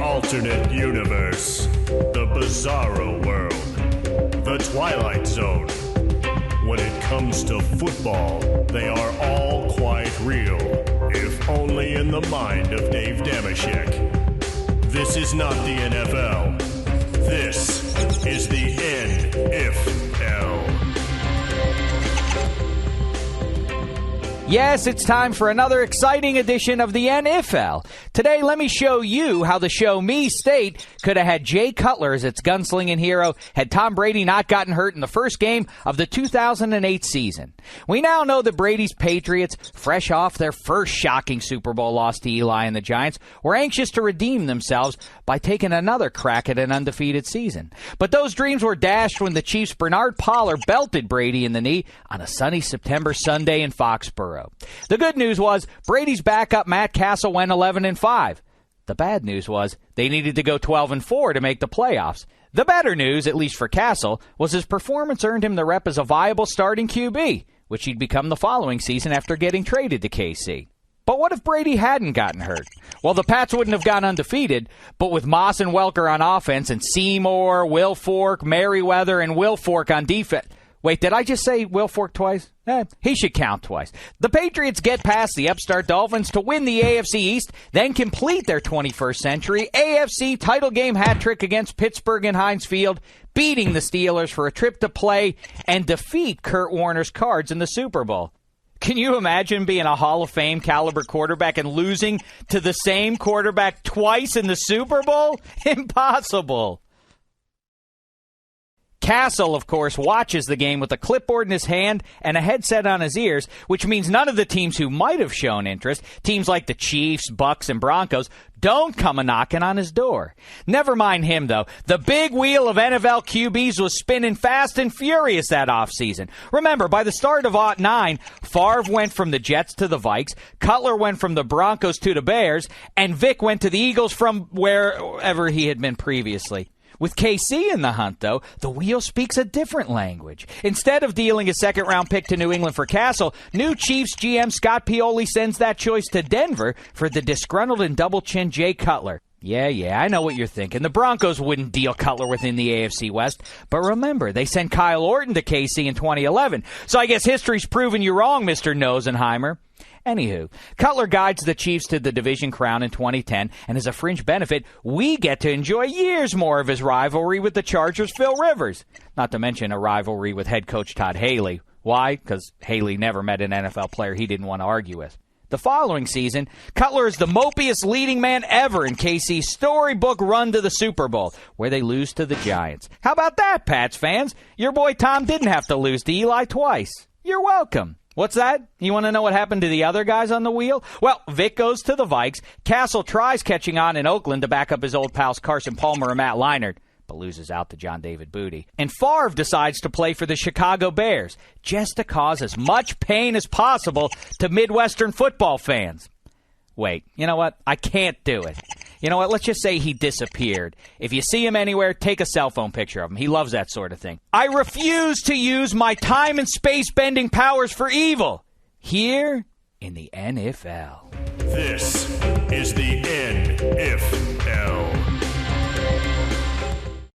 alternate universe, the bizarro world, the Twilight Zone. When it comes to football, they are all quite real, if only in the mind of Dave Damashek. This is not the NFL. This is the NFL. Yes, it's time for another exciting edition of the NFL. Today, let me show you how the Show Me State could have had Jay Cutler as its gunslinging hero had Tom Brady not gotten hurt in the first game of the 2008 season. We now know that Brady's Patriots, fresh off their first shocking Super Bowl loss to Eli and the Giants, were anxious to redeem themselves by taking another crack at an undefeated season. But those dreams were dashed when the Chiefs' Bernard Pollard belted Brady in the knee on a sunny September Sunday in Foxborough. The good news was Brady's backup Matt Castle went 11-5. The bad news was they needed to go 12-4 to make the playoffs. The better news, at least for Castle, was his performance earned him the rep as a viable starting QB, which he'd become the following season after getting traded to KC. But what if Brady hadn't gotten hurt? Well, the Pats wouldn't have gone undefeated, but with Moss and Welker on offense and Seymour, Wilfork, Merriweather, and Wilfork on defense. Wait, did I just say Wilfork twice? He should count twice. The Patriots get past the upstart Dolphins to win the AFC East, then complete their 21st century AFC title game hat trick against Pittsburgh and Heinz Field, beating the Steelers for a trip to play and defeat Kurt Warner's Cards in the Super Bowl. Can you imagine being a Hall of Fame caliber quarterback and losing to the same quarterback twice in the Super Bowl? Impossible. Castle, of course, watches the game with a clipboard in his hand and a headset on his ears, which means none of the teams who might have shown interest, teams like the Chiefs, Bucks, and Broncos, don't come a-knocking on his door. Never mind him, though. The big wheel of NFL QBs was spinning fast and furious that offseason. Remember, by the start of '09, Favre went from the Jets to the Vikes, Cutler went from the Broncos to the Bears, and Vic went to the Eagles from wherever he had been previously. With KC in the hunt, though, the wheel speaks a different language. Instead of dealing a second-round pick to New England for Castle, new Chiefs GM Scott Pioli sends that choice to Denver for the disgruntled and double-chinned Jay Cutler. Yeah, I know what you're thinking. The Broncos wouldn't deal Cutler within the AFC West. But remember, they sent Kyle Orton to KC in 2011. So I guess history's proven you wrong, Mr. Nosenheimer. Anywho, Cutler guides the Chiefs to the division crown in 2010, and as a fringe benefit, we get to enjoy years more of his rivalry with the Chargers' Phil Rivers. Not to mention a rivalry with head coach Todd Haley. Why? Because Haley never met an NFL player he didn't want to argue with. The following season, Cutler is the mopiest leading man ever in KC's storybook run to the Super Bowl, where they lose to the Giants. How about that, Pats fans? Your boy Tom didn't have to lose to Eli twice. You're welcome. What's that? You want to know what happened to the other guys on the wheel? Well, Vic goes to the Vikes. Castle tries catching on in Oakland to back up his old pals Carson Palmer and Matt Leinart, but loses out to John David Booty. And Favre decides to play for the Chicago Bears, just to cause as much pain as possible to Midwestern football fans. Wait, you know what? I can't do it. You know what? Let's just say he disappeared. If you see him anywhere, take a cell phone picture of him. He loves that sort of thing. I refuse to use my time and space-bending powers for evil here in the NFL. This is the NFL.